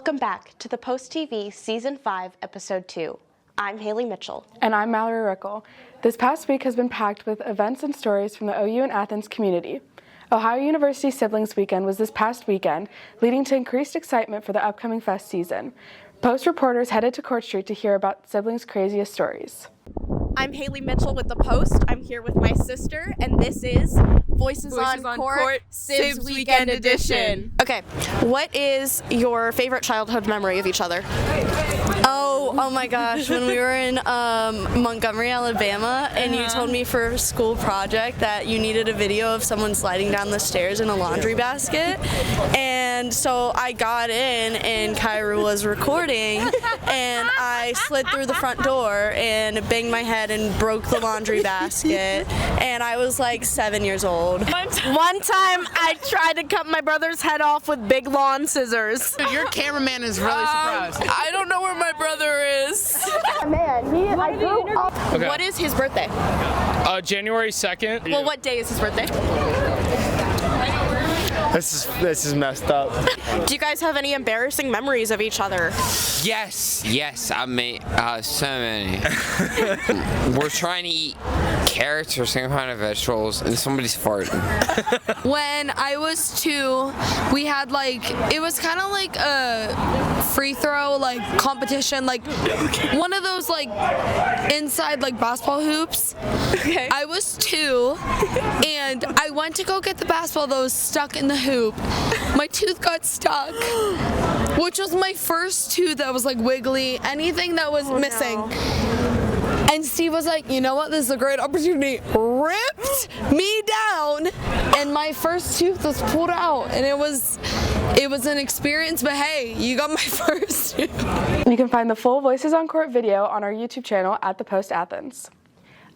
Welcome back to the Post TV Season 5, Episode 2. I'm Haley Mitchell. And I'm Mallory Rickle. This past week has been packed with events and stories from the OU and Athens community. Ohio University Siblings Weekend was this past weekend, leading to increased excitement for the upcoming fest season. Post reporters headed to Court Street to hear about siblings' craziest stories. I'm Haley Mitchell with The Post. I'm here with my sister, and this is Voices on Court, Sibs Weekend Edition. Okay, what is your favorite childhood memory of each other? Oh my gosh, when we were in Montgomery, Alabama, and you told me for a school project that you needed a video of someone sliding down the stairs in a laundry basket, and so I got in and Kyra was recording, and I slid through the front door and banged my head and broke the laundry basket, and I was like 7 years old. One time I tried to cut my brother's head off with big lawn scissors. Your cameraman is really surprised. I don't know where my brother is. Okay. What is his birthday? January 2nd. Well, what day is his birthday? This is messed up. Do you guys have any embarrassing memories of each other? Yes, I made so many. We're trying to eat carrots or some kind of vegetables, and somebody's farting. When I was 2, we had it was kind of like a free throw competition, one of those inside basketball hoops. Okay. I was 2, and I went to go get the basketball that was stuck in the hoop. My tooth got stuck, which was my first tooth that was wiggly, anything that was missing. No. And Steve was like, you know what, this is a great opportunity. Ripped me down, and my first tooth was pulled out, and it was an experience, but hey, you got my first tooth. You can find the full Voices on Court video on our YouTube channel at The Post Athens.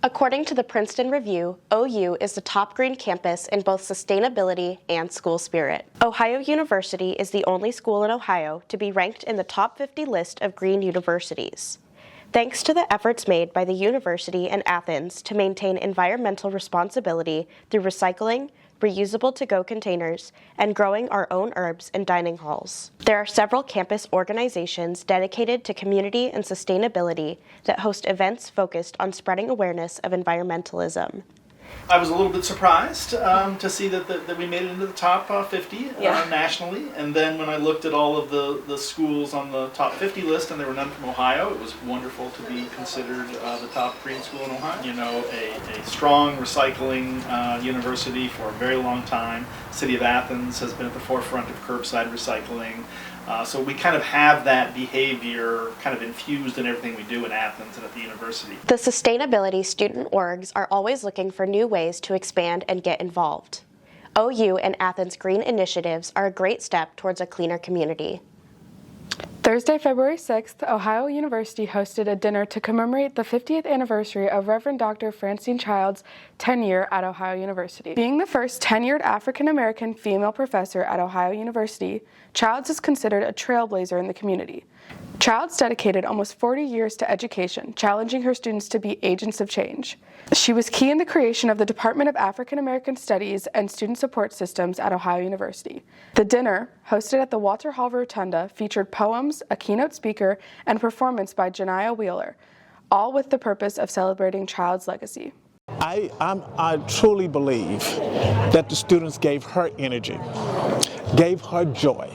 According to the Princeton Review, OU is the top green campus in both sustainability and school spirit. Ohio University is the only school in Ohio to be ranked in the top 50 list of green universities. Thanks to the efforts made by the university and Athens to maintain environmental responsibility through recycling, reusable to-go containers, and growing our own herbs in dining halls. There are several campus organizations dedicated to community and sustainability that host events focused on spreading awareness of environmentalism. I was a little bit surprised to see that we made it into the top 50 nationally, and then when I looked at all of the schools on the top 50 list, and there were none from Ohio, it was wonderful to be considered the top green school in Ohio. You know, a strong recycling university for a very long time. The city of Athens has been at the forefront of curbside recycling. So we kind of have that behavior kind of infused in everything we do in Athens and at the university. The sustainability student orgs are always looking for new ways to expand and get involved. OU and Athens Green Initiatives are a great step towards a cleaner community. Thursday, February 6th, Ohio University hosted a dinner to commemorate the 50th anniversary of Reverend Dr. Francine Childs' tenure at Ohio University. Being the first tenured African-American female professor at Ohio University, Childs is considered a trailblazer in the community. Childs dedicated almost 40 years to education, challenging her students to be agents of change. She was key in the creation of the Department of African American Studies and Student Support Systems at Ohio University. The dinner, hosted at the Walter Hall Rotunda, featured poems, a keynote speaker, and a performance by Janiyah Wheeler, all with the purpose of celebrating Childs' legacy. I truly believe that the students gave her energy, gave her joy.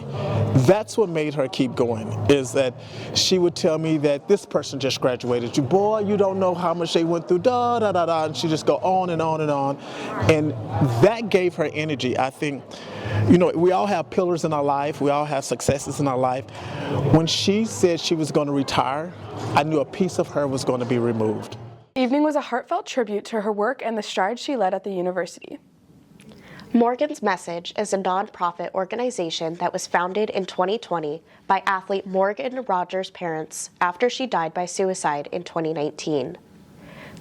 That's what made her keep going, is that she would tell me that this person just graduated. You boy, you don't know how much they went through, da da da da, and she just go on and on and on. And that gave her energy. I think, you know, we all have pillars in our life, we all have successes in our life. When she said she was going to retire, I knew a piece of her was going to be removed. The evening was a heartfelt tribute to her work and the strides she led at the university. Morgan's Message is a nonprofit organization that was founded in 2020 by athlete Morgan Rogers' parents after she died by suicide in 2019.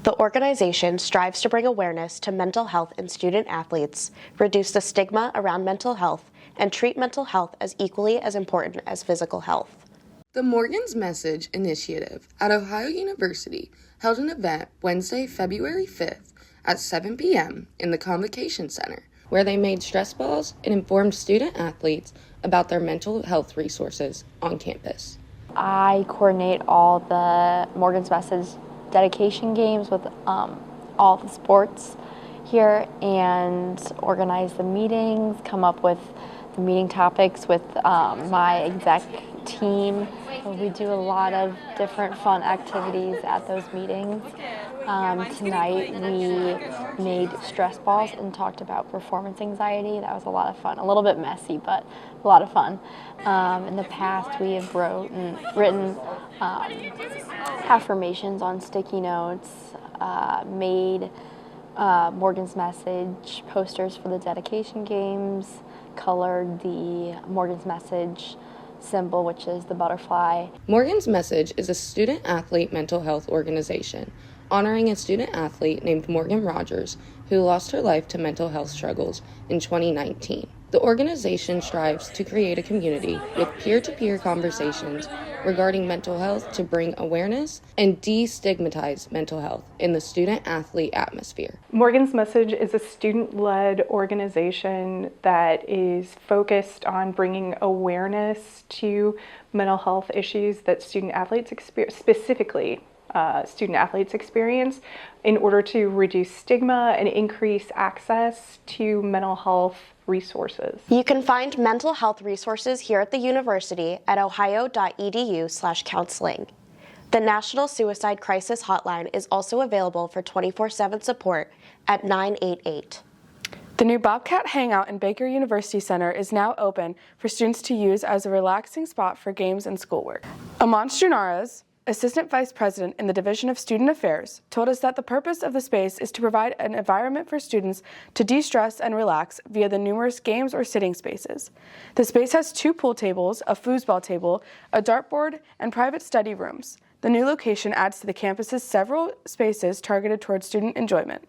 The organization strives to bring awareness to mental health in student athletes, reduce the stigma around mental health, and treat mental health as equally as important as physical health. The Morgan's Message Initiative at Ohio University held an event Wednesday, February 5th at 7 p.m. in the Convocation Center, where they made stress balls and informed student athletes about their mental health resources on campus. I coordinate all the Morgan's Message dedication games with all the sports here and organize the meetings, come up with the meeting topics with my exec team. We do a lot of different fun activities at those meetings. Tonight we made stress balls and talked about performance anxiety. That was a lot of fun. A little bit messy, but a lot of fun. In the past we have written affirmations on sticky notes, made Morgan's Message posters for the dedication games, colored the Morgan's Message symbol, which is the butterfly. Morgan's Message is a student-athlete mental health organization honoring a student-athlete named Morgan Rogers who lost her life to mental health struggles in 2019. The organization strives to create a community with peer-to-peer conversations regarding mental health to bring awareness and destigmatize mental health in the student-athlete atmosphere. Morgan's Message is a student-led organization that is focused on bringing awareness to mental health issues that student-athletes experience, specifically student-athletes experience, in order to reduce stigma and increase access to mental health resources. You can find mental health resources here at the university at ohio.edu/counseling. The National Suicide Crisis Hotline is also available for 24/7 support at 988. The new Bobcat Hangout in Baker University Center is now open for students to use as a relaxing spot for games and schoolwork. Aman Strunaras, Assistant Vice President in the Division of Student Affairs, told us that the purpose of the space is to provide an environment for students to de-stress and relax via the numerous games or sitting spaces. The space has 2 pool tables, a foosball table, a dartboard, and private study rooms. The new location adds to the campus's several spaces targeted towards student enjoyment.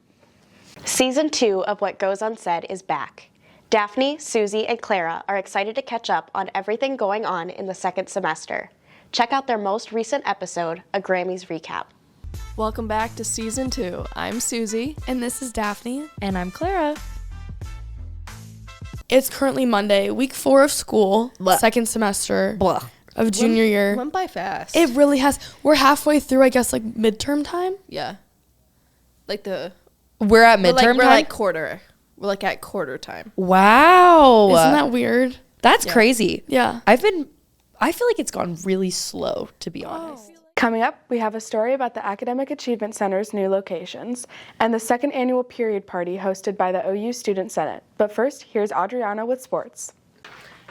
Season 2 of What Goes Unsaid is back. Daphne, Susie, and Clara are excited to catch up on everything going on in the second semester. Check out their most recent episode, a Grammys recap. Welcome back to Season 2. I'm Susie. And this is Daphne. And I'm Clara. It's currently Monday, week 4 of school, Blah. second semester Blah. of junior year. Went by fast. It really has. We're halfway through, I guess, like midterm time. Yeah. We're at midterm time? We're like quarter. We're like at quarter time. Wow. Isn't that weird? That's crazy. Yeah. I feel like it's gone really slow, to be honest. Coming up, we have a story about the Academic Achievement Center's new locations and the second annual period party hosted by the OU Student Senate. But first, here's Adriana with sports.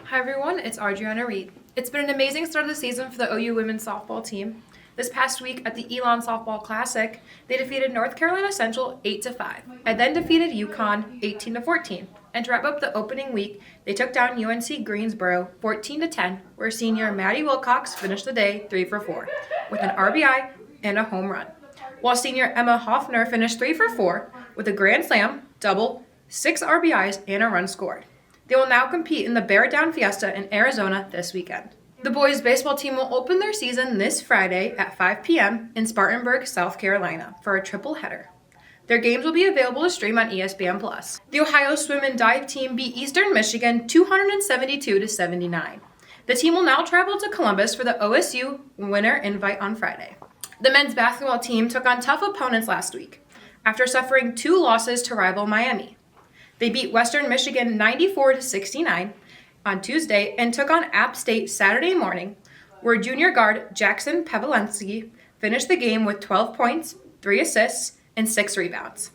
Hi everyone, it's Adriana Reed. It's been an amazing start of the season for the OU women's softball team. This past week at the Elon Softball Classic, they defeated North Carolina Central 8-5, and then defeated UConn 18-14. And to wrap up the opening week, they took down UNC Greensboro 14-10, where senior Maddie Wilcox finished the day 3 for 4, with an RBI and a home run. While senior Emma Hoffner finished 3 for 4, with a grand slam, double, 6 RBIs, and a run scored. They will now compete in the Bear Down Fiesta in Arizona this weekend. The boys' baseball team will open their season this Friday at 5 p.m. in Spartanburg, South Carolina, for a triple header. Their games will be available to stream on ESPN+. The Ohio Swim and Dive team beat Eastern Michigan 272-79. The team will now travel to Columbus for the OSU Winter Invite on Friday. The men's basketball team took on tough opponents last week, after suffering 2 losses to rival Miami. They beat Western Michigan 94-69 on Tuesday and took on App State Saturday morning, where junior guard Jackson Pavlensky finished the game with 12 points, 3 assists, and 6 rebounds.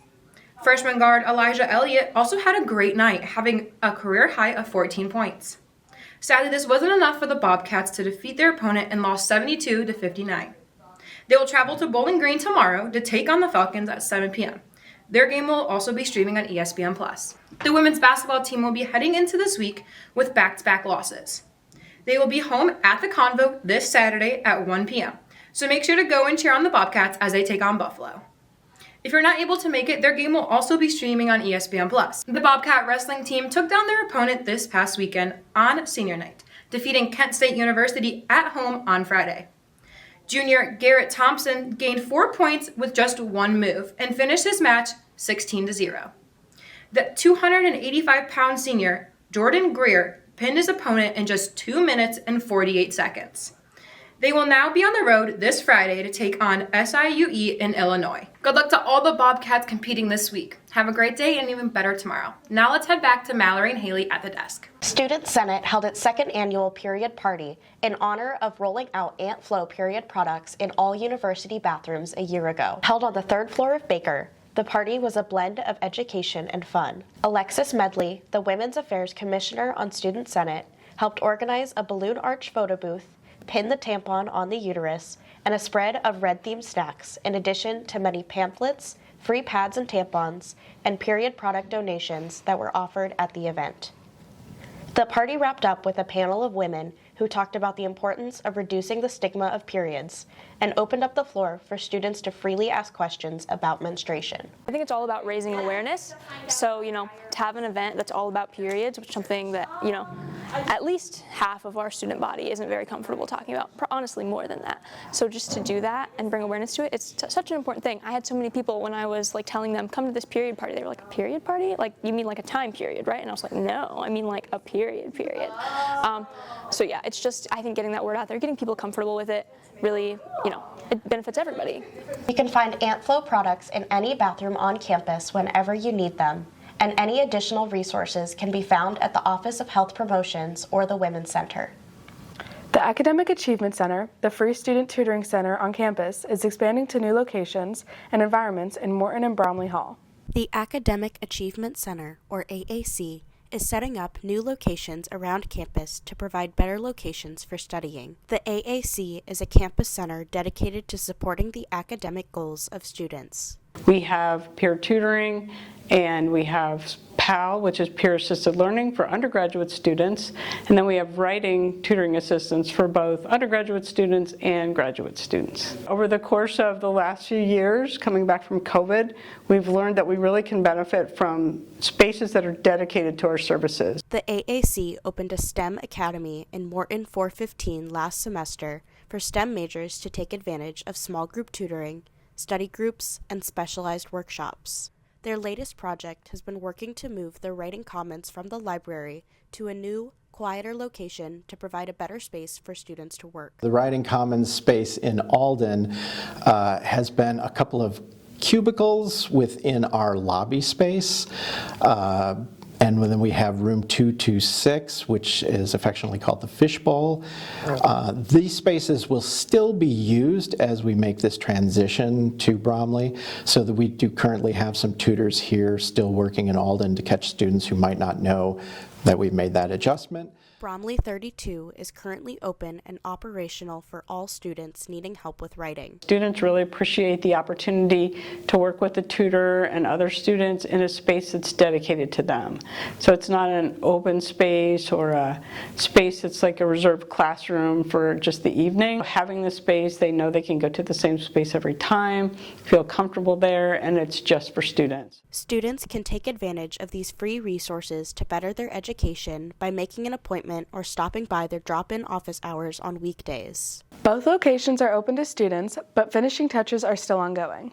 Freshman guard Elijah Elliott also had a great night, having a career high of 14 points. Sadly, this wasn't enough for the Bobcats to defeat their opponent and lost 72-59. They will travel to Bowling Green tomorrow to take on the Falcons at 7 p.m. Their game will also be streaming on ESPN+. The women's basketball team will be heading into this week with back-to-back losses. They will be home at the Convo this Saturday at 1 p.m., so make sure to go and cheer on the Bobcats as they take on Buffalo. If you're not able to make it, their game will also be streaming on ESPN+. The Bobcat wrestling team took down their opponent this past weekend on senior night, defeating Kent State University at home on Friday. Junior Garrett Thompson gained 4 points with just 1 move and finished his match 16-0. The 285-pound senior Jordan Greer pinned his opponent in just 2 minutes and 48 seconds. They will now be on the road this Friday to take on SIUE in Illinois. Good luck to all the Bobcats competing this week. Have a great day and even better tomorrow. Now let's head back to Mallory and Haley at the desk. Student Senate held its second annual period party in honor of rolling out Ant Flow period products in all university bathrooms a year ago. Held on the third floor of Baker, the party was a blend of education and fun. Alexis Medley, the Women's Affairs Commissioner on Student Senate, helped organize a balloon arch photo booth, pin the tampon on the uterus, and a spread of red-themed snacks, in addition to many pamphlets, free pads and tampons, and period product donations that were offered at the event. The party wrapped up with a panel of women who talked about the importance of reducing the stigma of periods and opened up the floor for students to freely ask questions about menstruation. I think it's all about raising awareness. So, to have an event that's all about periods, which is something that, at least half of our student body isn't very comfortable talking about, honestly more than that. So just to do that and bring awareness to it, it's such an important thing. I had so many people when I was telling them, come to this period party, they were like, a period party? You mean a time period, right? And I was like, no, I mean a period. So yeah, it's just, I think getting that word out there, getting people comfortable with it, really, it benefits everybody. You can find Ant Flow products in any bathroom on campus whenever you need them, and any additional resources can be found at the Office of Health Promotions or the Women's Center. The Academic Achievement Center, the free student tutoring center on campus, is expanding to new locations and environments in Morton and Bromley Hall. The Academic Achievement Center, or AAC, is setting up new locations around campus to provide better locations for studying. The AAC is a campus center dedicated to supporting the academic goals of students. We have peer tutoring, and we have PAL, which is peer assisted learning for undergraduate students, and then we have writing tutoring assistance for both undergraduate students and graduate students. Over the course of the last few years, coming back from COVID, we've learned that we really can benefit from spaces that are dedicated to our services. The AAC opened a STEM Academy in Morton 415 last semester for STEM majors to take advantage of small group tutoring, study groups, and specialized workshops. Their latest project has been working to move the writing commons from the library to a new, quieter location to provide a better space for students to work. The writing commons space in Alden has been a couple of cubicles within our lobby space. And then we have room 226, which is affectionately called the fishbowl. These spaces will still be used as we make this transition to Bromley, so that we do currently have some tutors here still working in Alden to catch students who might not know that we've made that adjustment. Bromley 32 is currently open and operational for all students needing help with writing. Students really appreciate the opportunity to work with a tutor and other students in a space that's dedicated to them. So it's not an open space or a space that's like a reserved classroom for just the evening. Having the space, they know they can go to the same space every time, feel comfortable there, and it's just for students. Students can take advantage of these free resources to better their education by making an appointment or stopping by their drop-in office hours on weekdays. Both locations are open to students, but finishing touches are still ongoing.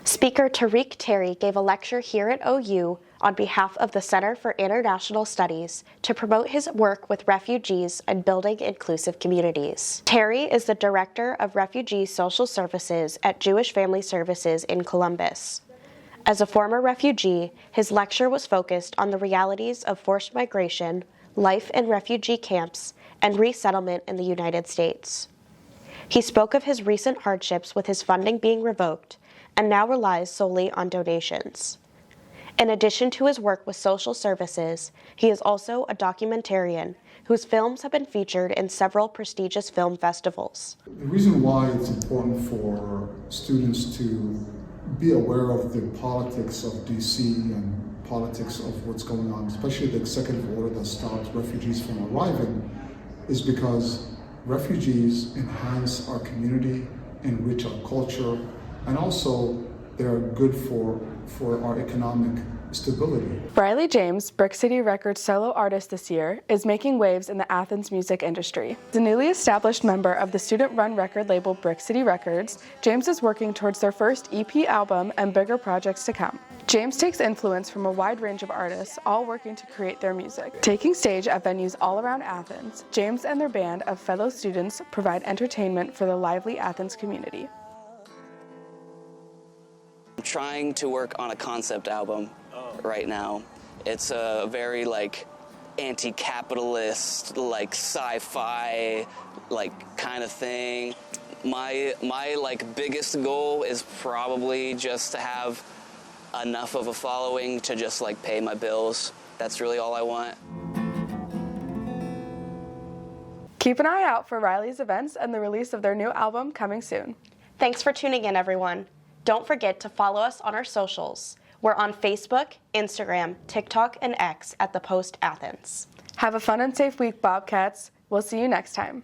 Speaker Tariq Terry gave a lecture here at OU on behalf of the Center for International Studies to promote his work with refugees and building inclusive communities. Terry is the Director of Refugee Social Services at Jewish Family Services in Columbus. As a former refugee, his lecture was focused on the realities of forced migration, life in refugee camps, and resettlement in the United States. He spoke of his recent hardships with his funding being revoked and now relies solely on donations. In addition to his work with social services, he is also a documentarian whose films have been featured in several prestigious film festivals. The reason why it's important for students to be aware of the politics of DC and politics of what's going on, especially the executive order that stops refugees from arriving, is because refugees enhance our community, enrich our culture, and also they're good for our economic stability. Riley James, Brick City Records solo artist this year, is making waves in the Athens music industry. As a newly established member of the student-run record label Brick City Records, James is working towards their first EP album and bigger projects to come. James takes influence from a wide range of artists, all working to create their music. Taking stage at venues all around Athens, James and their band of fellow students provide entertainment for the lively Athens community. I'm trying to work on a concept album right now. It's a very anti-capitalist, sci-fi kind of thing. My biggest goal is probably just to have enough of a following to just pay my bills. That's really all I want. Keep an eye out for Riley's events and the release of their new album coming soon. Thanks for tuning in, everyone. Don't forget to follow us on our socials. We're on Facebook, Instagram, TikTok, and X at thepost Athens. Have a fun and safe week, Bobcats. We'll see you next time.